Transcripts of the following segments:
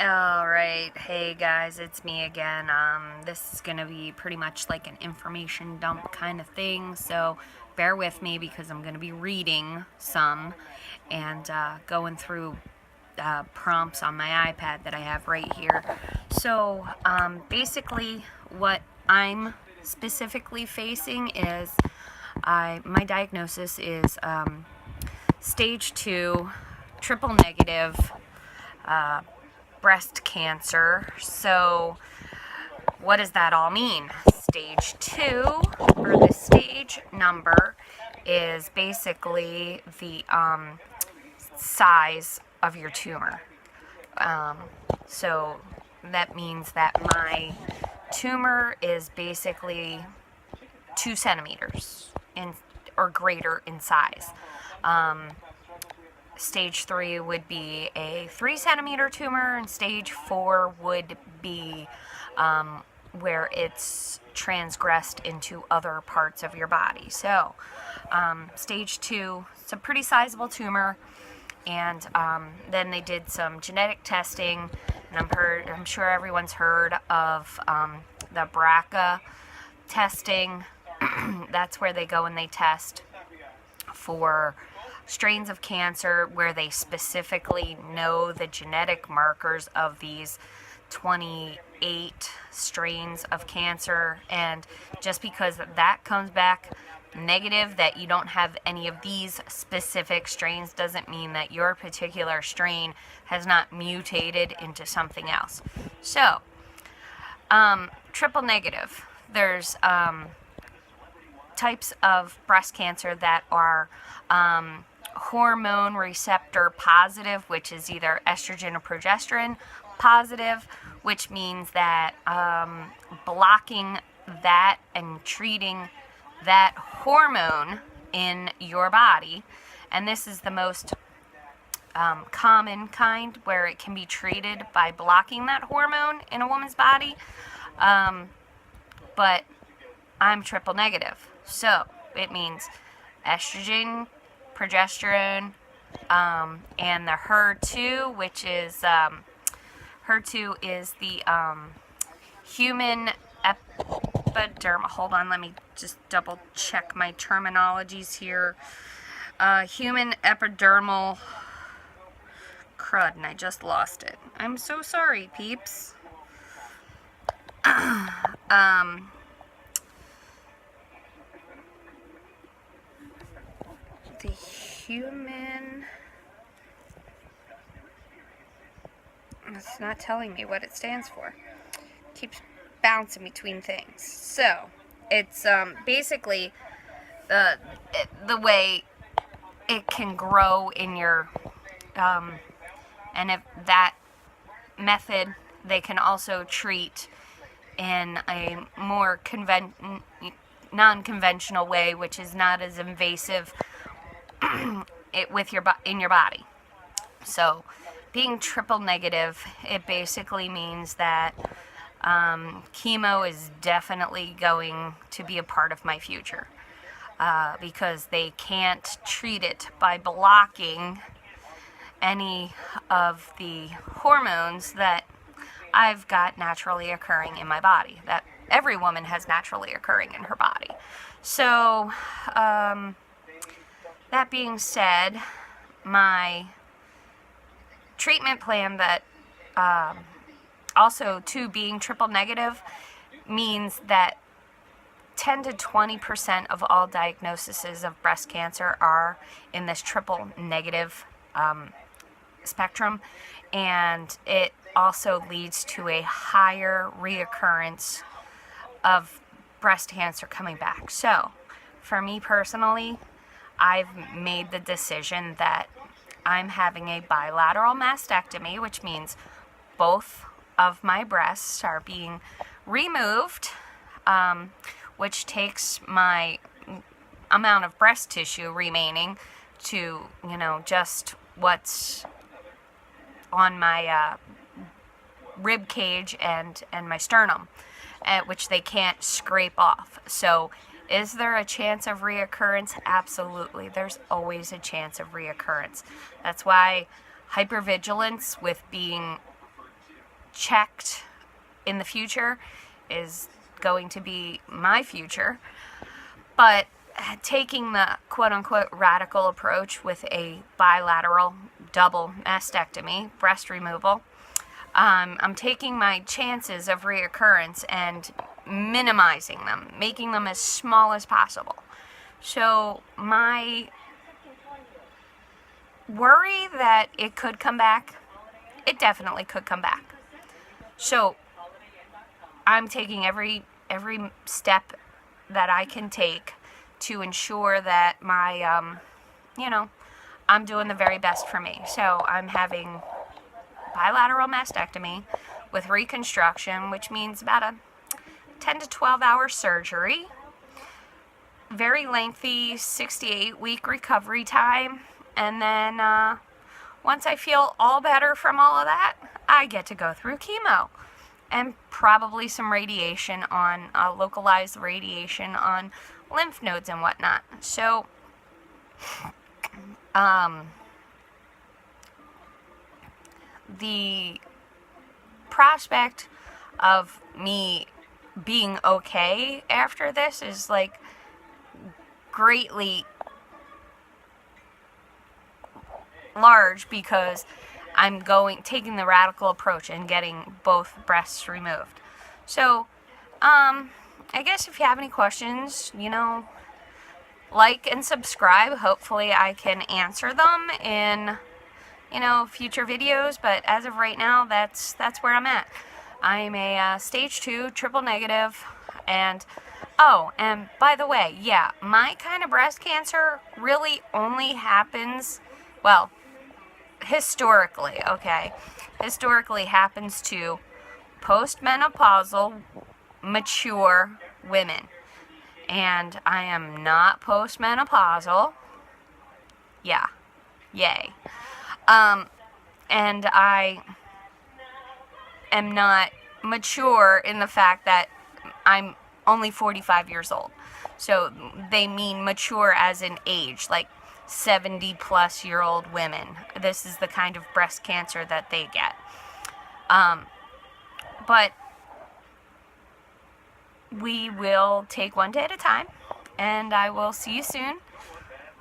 Alright, hey guys, it's me again. This is gonna be pretty much like an information dump kind of thing, so bear with me because I'm gonna be reading some and going through prompts on my iPad that I have right here. So, basically, what I'm specifically facing is my diagnosis is stage 2, triple negative. Breast cancer. So what does that all mean? Stage 2, or the stage number, is basically the size of your tumor. So that means that my tumor is basically 2 centimeters or greater in size. Stage 3 would be a 3 centimeter tumor, and stage 4 would be where it's transgressed into other parts of your body. So, stage 2, it's a pretty sizable tumor, and then they did some genetic testing, and I'm sure everyone's heard of the BRCA testing. That's where they go and they test for strains of cancer where they specifically know the genetic markers of these 28 strains of cancer, and just because that comes back negative, that you don't have any of these specific strains, doesn't mean that your particular strain has not mutated into something else. So, triple negative, there's types of breast cancer that are hormone receptor positive, which is either estrogen or progesterone positive, which means that blocking that and treating that hormone in your body, and this is the most common kind where it can be treated by blocking that hormone in a woman's body, but I'm triple negative, so it means estrogen, progesterone, and the HER2, which is HER2 is the human epidermal. Hold on, let me just double check my terminologies here. Human epidermal crud, and I just lost it. I'm so sorry, peeps. The human... It's not telling me what it stands for. Keeps bouncing between things. So, it's basically the way it can grow in your... and if that method, they can also treat in a more non-conventional way, which is not as invasive in your body. So, being triple negative, it basically means that chemo is definitely going to be a part of my future, because they can't treat it by blocking any of the hormones that I've got naturally occurring in my body, that every woman has naturally occurring in her body. So, that being said, my treatment plan that also to being triple negative means that 10 to 20% of all diagnoses of breast cancer are in this triple negative spectrum, and it also leads to a higher reoccurrence of breast cancer coming back. So, for me personally, I've made the decision that I'm having a bilateral mastectomy, which means both of my breasts are being removed, which takes my amount of breast tissue remaining to, just what's on my rib cage and my sternum, which they can't scrape off. So, is there a chance of reoccurrence? Absolutely. There's always a chance of reoccurrence. That's why hypervigilance with being checked in the future is going to be my future. But taking the quote-unquote radical approach with a bilateral double mastectomy, breast removal, I'm taking my chances of reoccurrence and minimizing them, making them as small as possible. So my worry that it could come back, it definitely could come back. So I'm taking every step that I can take to ensure that my, I'm doing the very best for me. So I'm having bilateral mastectomy with reconstruction, which means about a 10 to 12 hour surgery, very lengthy 6 to 8 week recovery time, and then once I feel all better from all of that, I get to go through chemo and probably some radiation on localized radiation on lymph nodes and whatnot. So the prospect of me being okay after this is like greatly large, because I'm taking the radical approach and getting both breasts removed. So I guess if you have any questions, like and subscribe. Hopefully I can answer them in future videos, but as of right now, that's where I'm at. I'm a stage 2 triple negative, and by the way, yeah, my kind of breast cancer really only happens, well, historically happens to postmenopausal mature women, and I am not postmenopausal. Yeah, yay. And I am not mature in the fact that I'm only 45 years old. So they mean mature as in age, like 70-plus-year-old women. This is the kind of breast cancer that they get. But we will take one day at a time, and I will see you soon.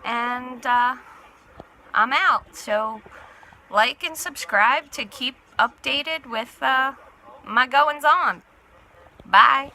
And I'm out. So like and subscribe to keep updated with my goings on. Bye.